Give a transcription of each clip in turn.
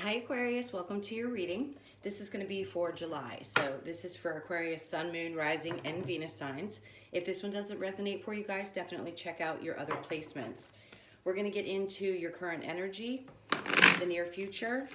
Hi Aquarius, welcome to your reading. This is going to be for July. So this is for Aquarius, Sun, Moon, Rising, and Venus signs. If this one doesn't resonate for you guys, definitely check out your other placements. We're going to get into your current energy, the near future,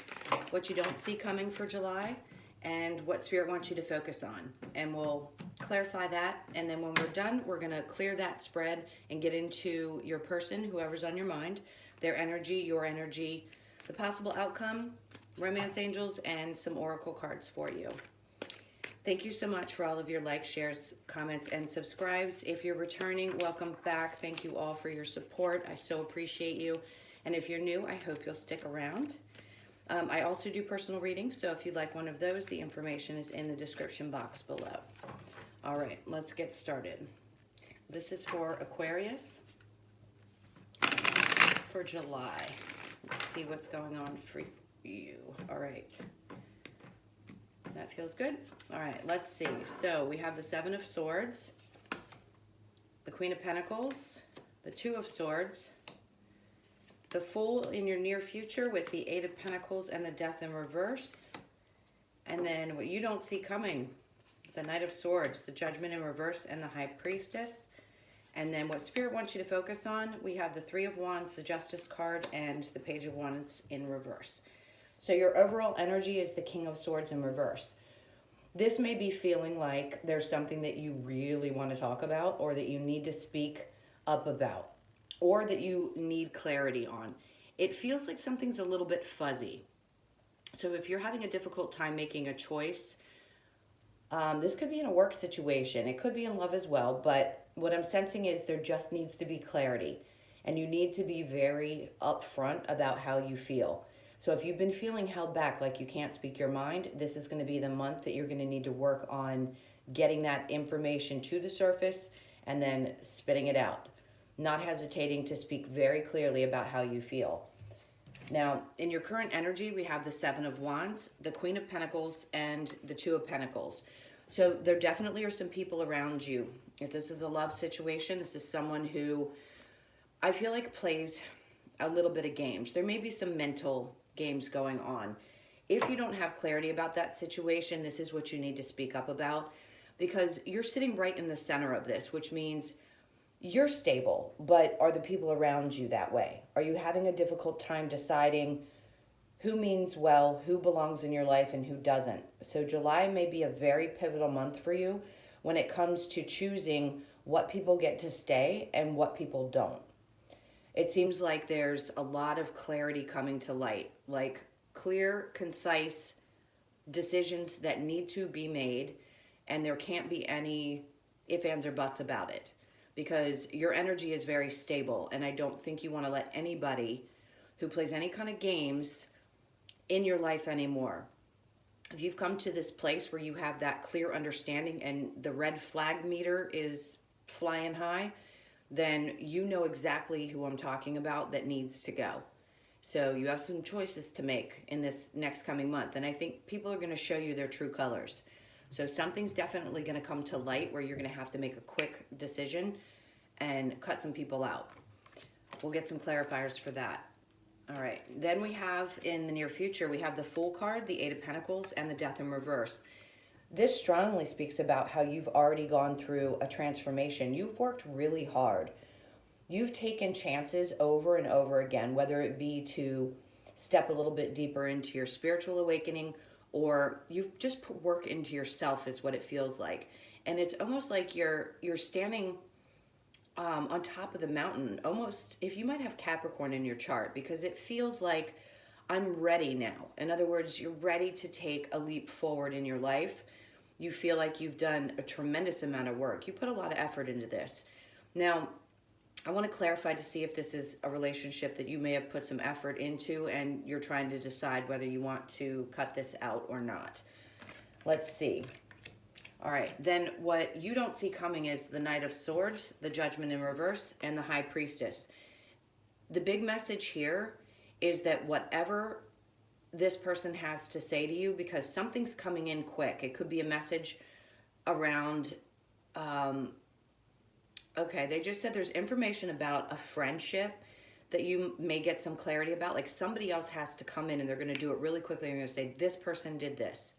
what you don't see coming for July, and what Spirit wants you to focus on. And we'll clarify that, and then when we're done, we're going to clear that spread and get into your person, whoever's on your mind, their energy, your energy, the possible outcome, romance angels, and some oracle cards for you. Thank you so much for all of your likes, shares, comments, and subscribes. If you're returning, welcome back. Thank you all for your support. I so appreciate you. And if you're new, I hope you'll stick around. I also do personal readings, so if you'd like one of those, the information is in the description box below. All right, let's get started. This is for Aquarius for July. Let's see what's going on for you. All right. That feels good. All right, let's see. So we have the Seven of Swords, the Queen of Pentacles, the Two of Swords, the Fool in your near future with the Eight of Pentacles and the Death in reverse. And then what you don't see coming, the Knight of Swords, the Judgment in reverse, and the High Priestess. And then what Spirit wants you to focus on, we have the Three of Wands, the Justice card, and the Page of Wands in reverse. So your overall energy is the King of Swords in reverse. This may be feeling like there's something that you really want to talk about, or that you need to speak up about, or that you need clarity on. It feels like something's a little bit fuzzy. So if you're having a difficult time making a choice, this could be in a work situation. It could be in love as well, but what I'm sensing is there just needs to be clarity, and you need to be very upfront about how you feel. So if you've been feeling held back, like you can't speak your mind, this is going to be the month that you're going to need to work on getting that information to the surface and then spitting it out, not hesitating to speak very clearly about how you feel. Now, in your current energy, we have the Seven of Wands, the Queen of Pentacles, and the Two of Pentacles. So there definitely are some people around you. If this is a love situation, this is someone who I feel like plays a little bit of games. There may be some mental games going on. If you don't have clarity about that situation, this is what you need to speak up about, because you're sitting right in the center of this, which means you're stable, but are the people around you that way? Are you having a difficult time deciding who means well, who belongs in your life, and who doesn't? So July may be a very pivotal month for you when it comes to choosing what people get to stay and what people don't. It seems like there's a lot of clarity coming to light, like clear, concise decisions that need to be made, and there can't be any ifs, ands, or buts about it, because your energy is very stable, and I don't think you want to let anybody who plays any kind of games in your life anymore. If you've come to this place where you have that clear understanding and the red flag meter is flying high, then you know exactly who I'm talking about that needs to go. So you have some choices to make in this next coming month, and I think people are going to show you their true colors. So something's definitely going to come to light where you're going to have to make a quick decision and cut some people out. We'll get some clarifiers for that. All right, then we have in the near future, we have the Fool card, the Eight of Pentacles, and the Death in reverse. This strongly speaks about how you've already gone through a transformation. You've worked really hard. You've taken chances over and over again, whether it be to step a little bit deeper into your spiritual awakening, or you've just put work into yourself is what it feels like. And it's almost like you're standing on top of the mountain, almost if you might have Capricorn in your chart, because it feels like I'm ready now. In other words, you're ready to take a leap forward in your life. You feel like you've done a tremendous amount of work. You put a lot of effort into this. Now, I want to clarify to see if this is a relationship that you may have put some effort into and you're trying to decide whether you want to cut this out or not. Let's see. All right, then what you don't see coming is the Knight of Swords, the Judgment in reverse, and the High Priestess. The big message here is that whatever this person has to say to you, because something's coming in quick. It could be a message around, okay, they just said there's information about a friendship that you may get some clarity about. Like somebody else has to come in and they're going to do it really quickly. They're going to say, this person did this.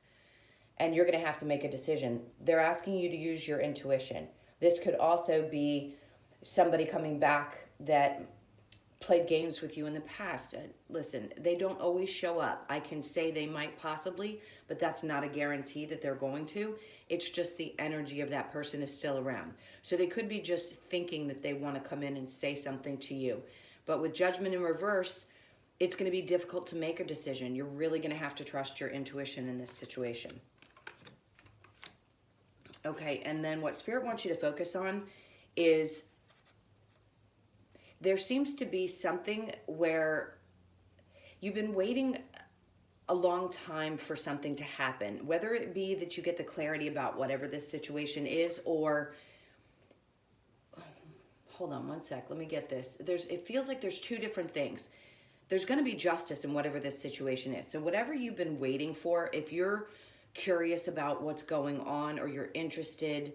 And you're going to have to make a decision. They're asking you to use your intuition. This could also be somebody coming back that played games with you in the past. Listen, they don't always show up. I can say they might possibly, but that's not a guarantee that they're going to. It's just the energy of that person is still around. So they could be just thinking that they want to come in and say something to you. But with Judgment in reverse, it's going to be difficult to make a decision. You're really going to have to trust your intuition in this situation. Okay, and then what Spirit wants you to focus on is there seems to be something where you've been waiting a long time for something to happen, whether it be that you get the clarity about whatever this situation is, or hold on one sec, let me get this. It feels like there's two different things. There's going to be justice in whatever this situation is. So whatever you've been waiting for, if you're curious about what's going on or you're interested,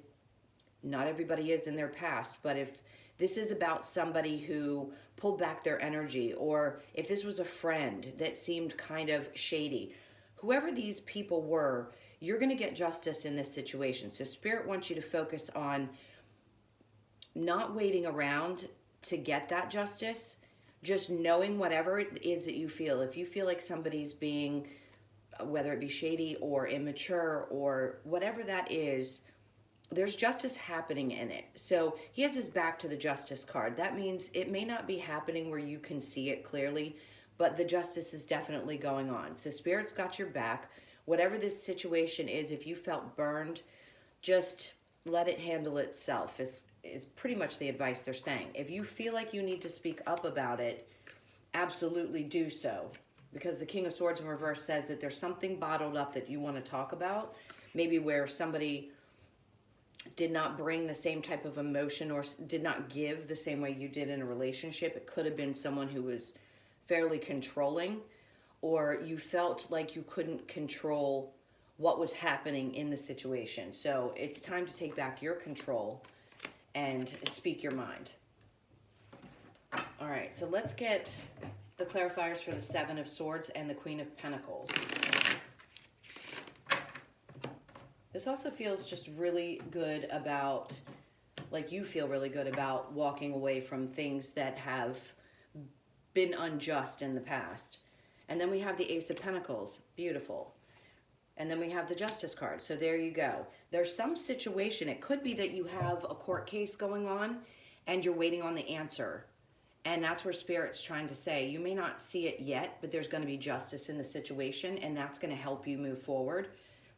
not everybody is in their past, but if this is about somebody who pulled back their energy, or if this was a friend that seemed kind of shady, whoever these people were, you're going to get justice in this situation. So Spirit wants you to focus on not waiting around to get that justice, just knowing whatever it is that you feel. If you feel like somebody's being, whether it be shady or immature or whatever that is, there's justice happening in it. So he has his back to the justice card. That means it may not be happening where you can see it clearly, but the justice is definitely going on. So Spirit's got your back. Whatever this situation is, if you felt burned, just let it handle itself is pretty much the advice they're saying. If you feel like you need to speak up about it, absolutely do so. Because the King of Swords in reverse says that there's something bottled up that you want to talk about. Maybe where somebody did not bring the same type of emotion or did not give the same way you did in a relationship. It could have been someone who was fairly controlling, or you felt like you couldn't control what was happening in the situation. So it's time to take back your control and speak your mind. All right, so let's get the clarifiers for the Seven of Swords and the Queen of Pentacles. This also feels just really good about, like you feel really good about walking away from things that have been unjust in the past. And then we have the Ace of Pentacles, beautiful. And then we have the Justice card, so there you go. There's some situation, it could be that you have a court case going on and you're waiting on the answer. And that's where Spirit's trying to say, you may not see it yet, but there's going to be justice in the situation, and that's going to help you move forward.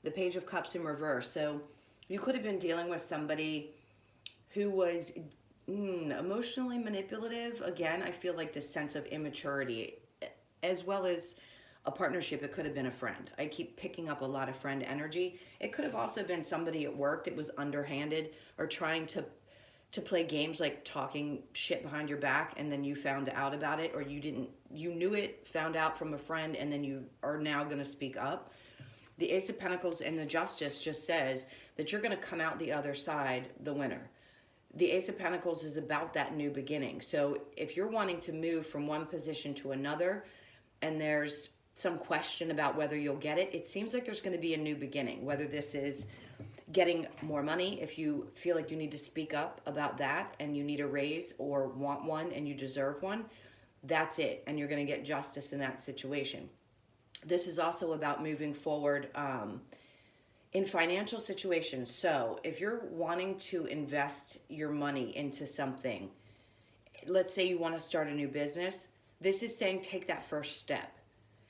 The Page of Cups in reverse. So you could have been dealing with somebody who was emotionally manipulative. Again, I feel like this sense of immaturity, as well as a partnership. It could have been a friend. I keep picking up a lot of friend energy. It could have also been somebody at work that was underhanded or trying to play games, like talking shit behind your back, and then you found out about it, or you knew it, found out from a friend, and then you are now going to speak up. The Ace of Pentacles and the Justice just says that you're going to come out the other side the winner. The Ace of Pentacles is about that new beginning. So if you're wanting to move from one position to another and there's some question about whether you'll get it, it seems like there's going to be a new beginning, whether this is getting more money, if you feel like you need to speak up about that and you need a raise or want one and you deserve one, that's it. And you're going to get justice in that situation. This is also about moving forward in financial situations. So if you're wanting to invest your money into something, let's say you want to start a new business, this is saying take that first step.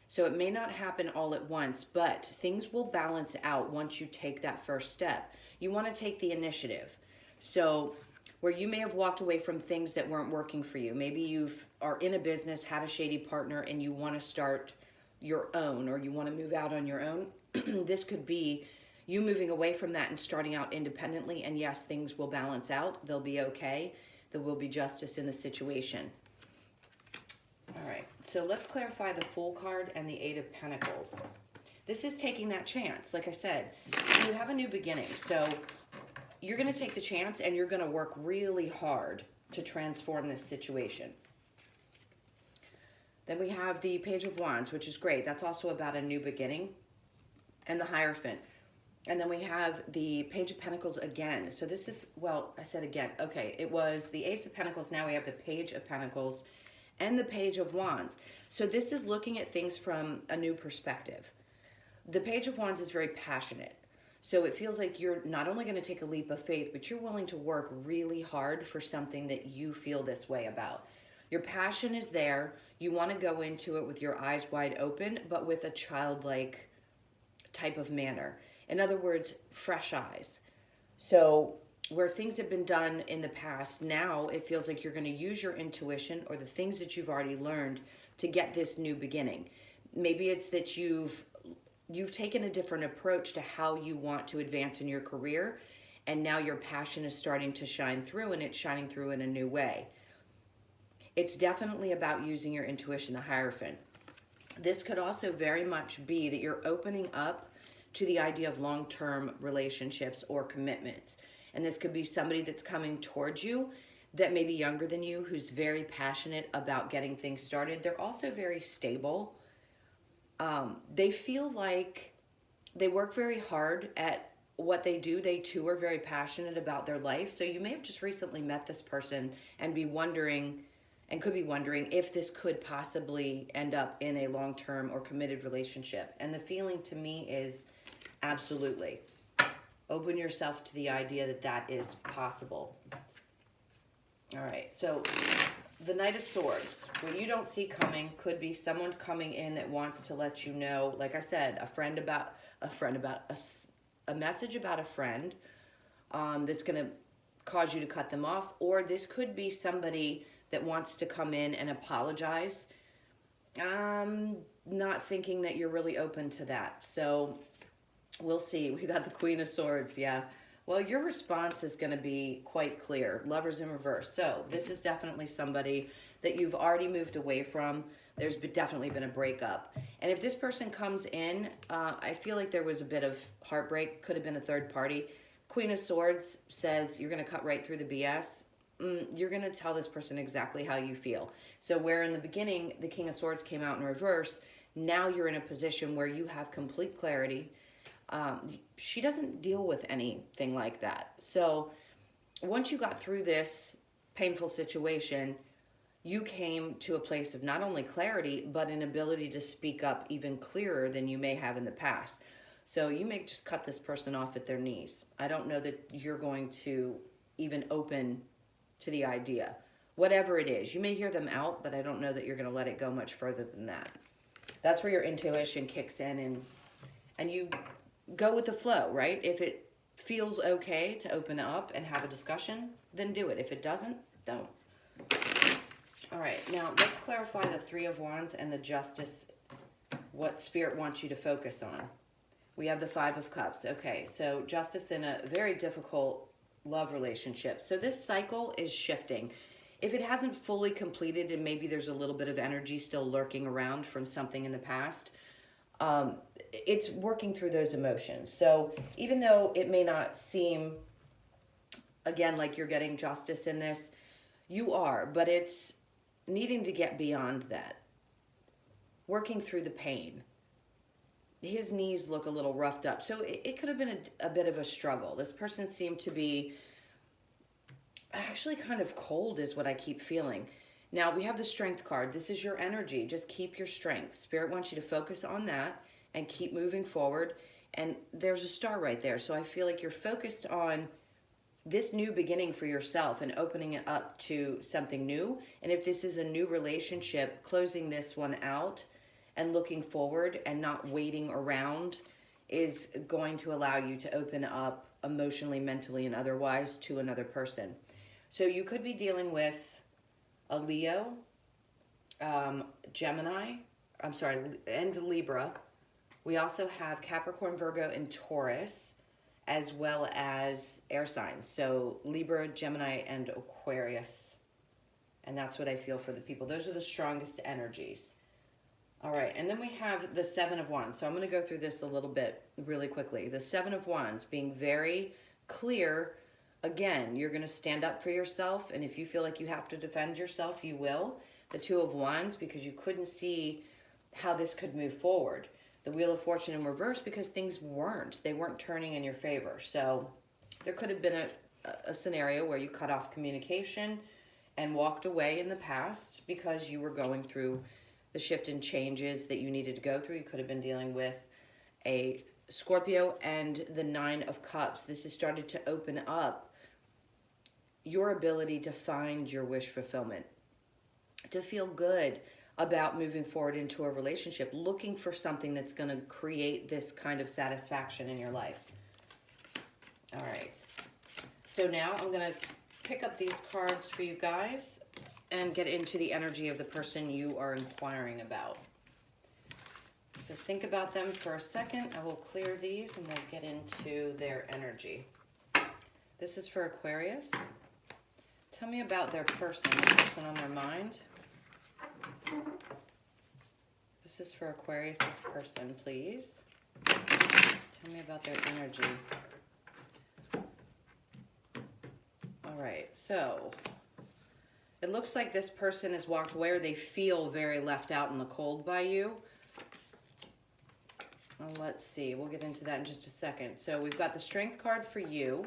So it may not happen all at once, but things will balance out once you take that first step. You want to take the initiative. So where you may have walked away from things that weren't working for you, maybe you are in a business, had a shady partner, and you want to start your own, or you want to move out on your own. This could be you moving away from that and starting out independently. And yes, things will balance out. They'll be okay. There will be justice in the situation. All right, so let's clarify the Fool card and the Eight of Pentacles. This is taking that chance. Like I said, you have a new beginning. So you're going to take the chance and you're going to work really hard to transform this situation. Then we have the Page of Wands, which is great. That's also about a new beginning. And the Hierophant. And then we have the Page of Pentacles again. So this is, well, I said again. Okay, it was the Ace of Pentacles. Now we have the Page of Pentacles and the Page of Wands. So this is looking at things from a new perspective. The Page of Wands is very passionate. So it feels like you're not only going to take a leap of faith, but you're willing to work really hard for something that you feel this way about. Your passion is there. You want to go into it with your eyes wide open, but with a childlike type of manner. In other words, fresh eyes. So where things have been done in the past, now it feels like you're going to use your intuition or the things that you've already learned to get this new beginning. Maybe it's that you've taken a different approach to how you want to advance in your career, and now your passion is starting to shine through, and it's shining through in a new way. It's definitely about using your intuition, the Hierophant. This could also very much be that you're opening up to the idea of long-term relationships or commitments. And this could be somebody that's coming towards you that may be younger than you, who's very passionate about getting things started. They're also very stable. They feel like they work very hard at what they do. They too are very passionate about their life. So you may have just recently met this person and be wondering, and could be wondering, if this could possibly end up in a long-term or committed relationship. And the feeling to me is absolutely. Open yourself to the idea that that is possible. All right, so the Knight of Swords, what you don't see coming could be someone coming in that wants to let you know, like I said, a message about a friend that's going to cause you to cut them off. Or this could be somebody that wants to come in and apologize. Not thinking that you're really open to that. So we'll see. We got the Queen of Swords, yeah. Well, your response is going to be quite clear. Lovers in reverse. So this is definitely somebody that you've already moved away from. There's definitely been a breakup. And if this person comes in, I feel like there was a bit of heartbreak. Could have been a third party. Queen of Swords says you're going to cut right through the BS. You're going to tell this person exactly how you feel. So where in the beginning, the King of Swords came out in reverse, now you're in a position where you have complete clarity. She doesn't deal with anything like that. So once you got through this painful situation, you came to a place of not only clarity, but an ability to speak up even clearer than you may have in the past. So you may just cut this person off at their knees. I don't know that you're going to even open to the idea. Whatever it is, you may hear them out, but I don't know that you're going to let it go much further than that. That's where your intuition kicks in, and you go with the flow, right? If it feels okay to open up and have a discussion, then do it. If it doesn't, don't. All right, now let's clarify the Three of Wands and the Justice, what Spirit wants you to focus on. We have the Five of Cups. Okay, so Justice in a very difficult love relationship. So this cycle is shifting. If it hasn't fully completed and maybe there's a little bit of energy still lurking around from something in the past, it's working through those emotions. So even though it may not seem, again, like you're getting justice in this, you are, but it's needing to get beyond that. Working through the pain. His knees look a little roughed up. So it could have been a bit of a struggle. This person seemed to be actually kind of cold is what I keep feeling. Now we have the Strength card. This is your energy. Just keep your strength. Spirit wants you to focus on that and keep moving forward. And there's a star right there. So I feel like you're focused on this new beginning for yourself and opening it up to something new. And if this is a new relationship, closing this one out and looking forward and not waiting around is going to allow you to open up emotionally, mentally, and otherwise to another person. So you could be dealing with a Leo, Gemini, and Libra. We also have Capricorn, Virgo, and Taurus, as well as air signs. So Libra, Gemini, and Aquarius. And that's what I feel for the people. Those are the strongest energies. All right, and then we have the Seven of Wands. So I'm going to go through this a little bit really quickly. The Seven of Wands, being very clear. Again, you're going to stand up for yourself, and if you feel like you have to defend yourself, you will. the Two of Wands because you couldn't see how this could move forward. The Wheel of Fortune in reverse because things they weren't turning in your favor. So there could have been a scenario where you cut off communication and walked away in the past because you were going through the shift and changes that you needed to go through. You could have been dealing with a Scorpio and the Nine of Cups. This has started to open up your ability to find your wish fulfillment, to feel good about moving forward into a relationship, looking for something that's going to create this kind of satisfaction in your life. All right. So now I'm going to pick up these cards for you guys and get into the energy of the person you are inquiring about. So think about them for a second. I will clear these and we'll get into their energy. This is for Aquarius. Tell me about their person, the person on their mind. This is for Aquarius' person, please. Tell me about their energy. All right, so it looks like this person has walked away or they feel very left out in the cold by you. Let's see, we'll get into that in just a second. So we've got the Strength card for you,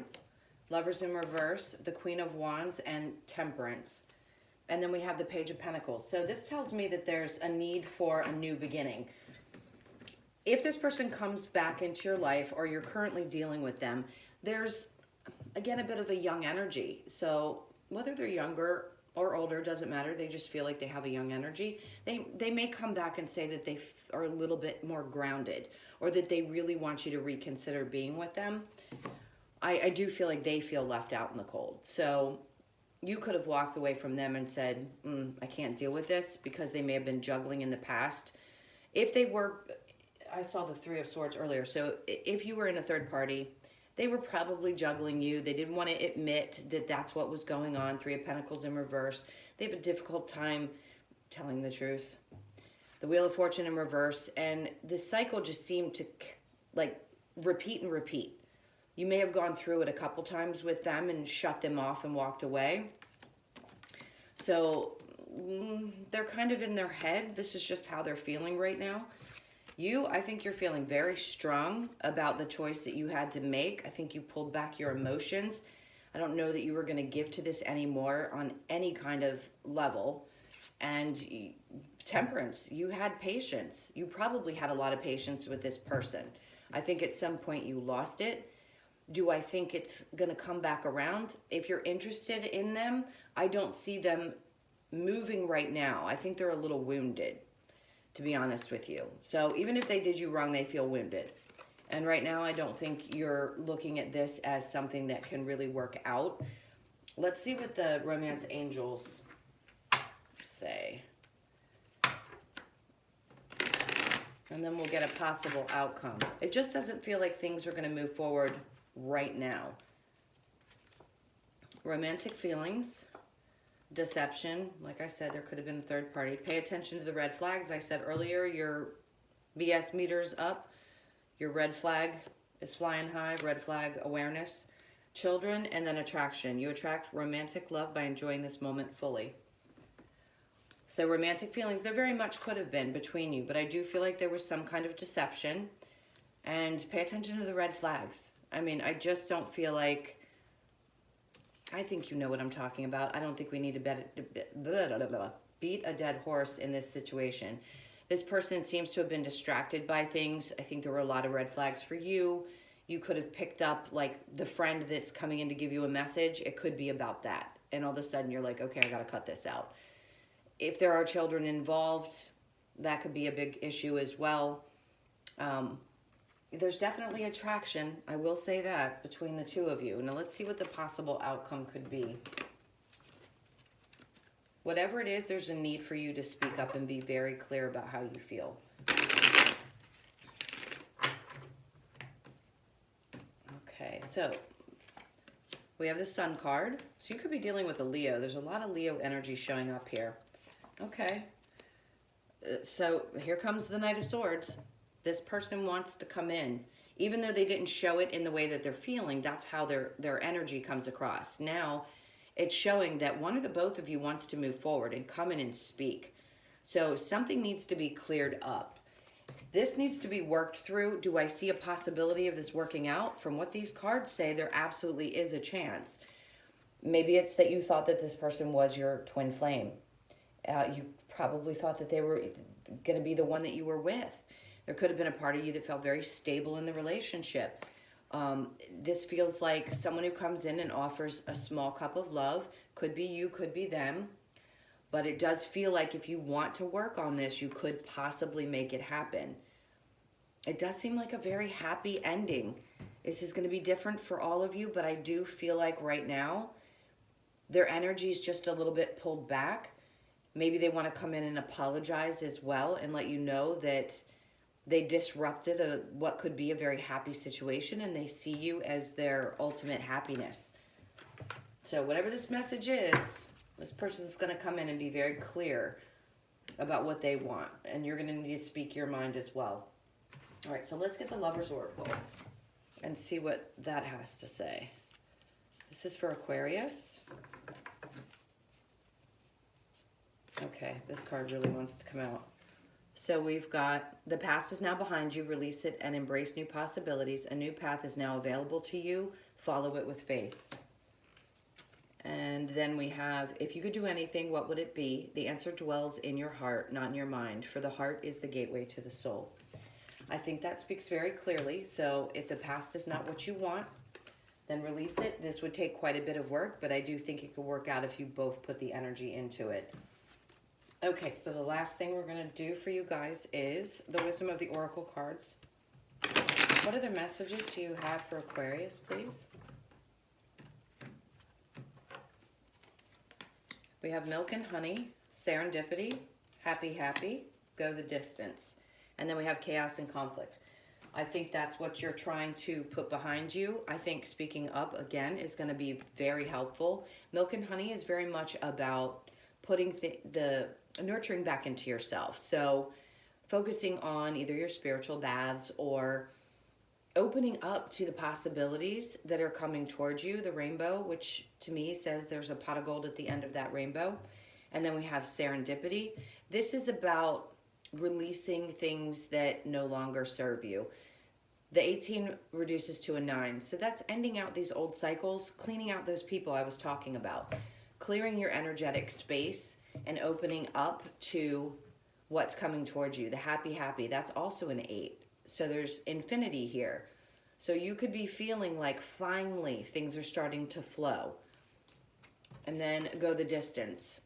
Lovers in reverse, the Queen of Wands, and Temperance. And then we have the Page of Pentacles. So this tells me that there's a need for a new beginning. If this person comes back into your life or you're currently dealing with them, there's, again, a bit of a young energy. So whether they're younger or older, doesn't matter. They just feel like they have a young energy. They may come back and say that they are a little bit more grounded or that they really want you to reconsider being with them. I do feel like they feel left out in the cold. So you could have walked away from them and said, I can't deal with this, because they may have been juggling in the past. If they were, I saw the Three of Swords earlier. So if you were in a third party, they were probably juggling you. They didn't want to admit that that's what was going on. Three of Pentacles in reverse. They have a difficult time telling the truth. The Wheel of Fortune in reverse. And this cycle just seemed to like repeat and repeat. You may have gone through it a couple times with them and shut them off and walked away. So they're kind of in their head. This is just how they're feeling right now. I think you're feeling very strong about the choice that you had to make. I think you pulled back your emotions. I don't know that you were going to give to this anymore on any kind of level. And Temperance, you had patience. You probably had a lot of patience with this person. I think at some point you lost it. Do I think it's going to come back around? If you're interested in them, I don't see them moving right now. I think they're a little wounded, to be honest with you. So even if they did you wrong, they feel wounded. And right now, I don't think you're looking at this as something that can really work out. Let's see what the romance angels say. And then we'll get a possible outcome. It just doesn't feel like things are going to move forward right now. Romantic feelings, deception. Like I said, there could have been a third party. Pay attention to the red flags. I said earlier, your BS meter's up. Your red flag is flying high. Red flag awareness. Children, and then attraction. You attract romantic love by enjoying this moment fully. So romantic feelings, there very much could have been between you, but I do feel like there was some kind of deception. And pay attention to the red flags. I mean, I just don't feel like, I think you know what I'm talking about. I don't think we need to beat a dead horse in this situation. This person seems to have been distracted by things. I think there were a lot of red flags for you. You could have picked up like the friend that's coming in to give you a message. It could be about that. And all of a sudden you're like, okay, I got to cut this out. If there are children involved, that could be a big issue as well. There's definitely attraction, I will say that, between the two of you. Now let's see what the possible outcome could be. Whatever it is, there's a need for you to speak up and be very clear about how you feel. Okay, so we have the Sun card. So you could be dealing with a Leo. There's a lot of Leo energy showing up here. Okay. So here comes the Knight of Swords. This person wants to come in. Even though they didn't show it in the way that they're feeling, that's how their energy comes across. Now, it's showing that one or the both of you wants to move forward and come in and speak. So something needs to be cleared up. This needs to be worked through. Do I see a possibility of this working out? From what these cards say, there absolutely is a chance. Maybe it's that you thought that this person was your twin flame. You probably thought that they were going to be the one that you were with. There could have been a part of you that felt very stable in the relationship. This feels like someone who comes in and offers a small cup of love. Could be you, could be them. But it does feel like if you want to work on this, you could possibly make it happen. It does seem like a very happy ending. This is going to be different for all of you, but I do feel like right now, their energy is just a little bit pulled back. Maybe they want to come in and apologize as well and let you know that they disrupted what could be a very happy situation, and they see you as their ultimate happiness. So whatever this message is, this person's going to come in and be very clear about what they want, and you're going to need to speak your mind as well. All right, so let's get the Lover's Oracle and see what that has to say. This is for Aquarius. Okay, this card really wants to come out. So we've got, the past is now behind you, release it and embrace new possibilities. A new path is now available to you, follow it with faith. And then we have, if you could do anything, what would it be? The answer dwells in your heart, not in your mind, for the heart is the gateway to the soul. I think that speaks very clearly. So if the past is not what you want, then release it. This would take quite a bit of work, but I do think it could work out if you both put the energy into it. Okay, so the last thing we're going to do for you guys is the Wisdom of the Oracle cards. What other messages do you have for Aquarius, please? We have Milk and Honey, Serendipity, Happy Happy, Go the Distance. And then we have Chaos and Conflict. I think that's what you're trying to put behind you. I think speaking up, again, is going to be very helpful. Milk and Honey is very much about putting the nurturing back into yourself. So focusing on either your spiritual baths or opening up to the possibilities that are coming towards you. The rainbow, which to me says there's a pot of gold at the end of that rainbow. And then we have Serendipity. This is about releasing things that no longer serve you. The 18 reduces to a 9. So that's ending out these old cycles, cleaning out those people I was talking about, clearing your energetic space and opening up to what's coming towards you. The Happy Happy, that's also an 8. So there's infinity here. So you could be feeling like finally things are starting to flow. And then Go the Distance.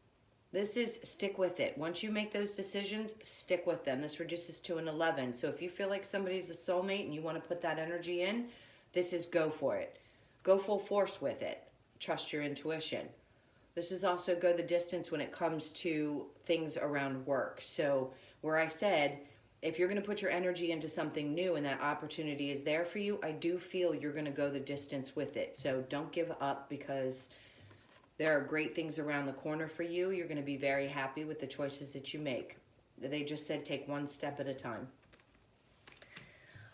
This is stick with it. Once you make those decisions, stick with them. This reduces to an 11. So if you feel like somebody's a soulmate and you want to put that energy in, this is go for it. Go full force with it. Trust your intuition. This is also go the distance when it comes to things around work. So where I said, if you're going to put your energy into something new and that opportunity is there for you, I do feel you're going to go the distance with it. So don't give up, because there are great things around the corner for you. You're going to be very happy with the choices that you make. They just said take one step at a time.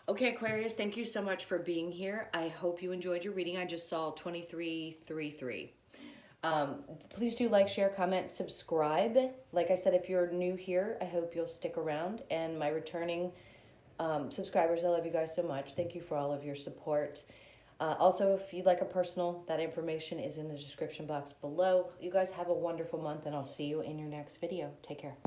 Okay, Aquarius, thank you so much for being here. I hope you enjoyed your reading. I just saw 2333. Please do like, share, comment, subscribe. Like I said, if you're new here, I hope you'll stick around. And my returning subscribers, I love you guys so much. Thank you for all of your support. Also, if you'd like a personal, that information is in the description box below. You guys have a wonderful month, and I'll see you in your next video. Take care.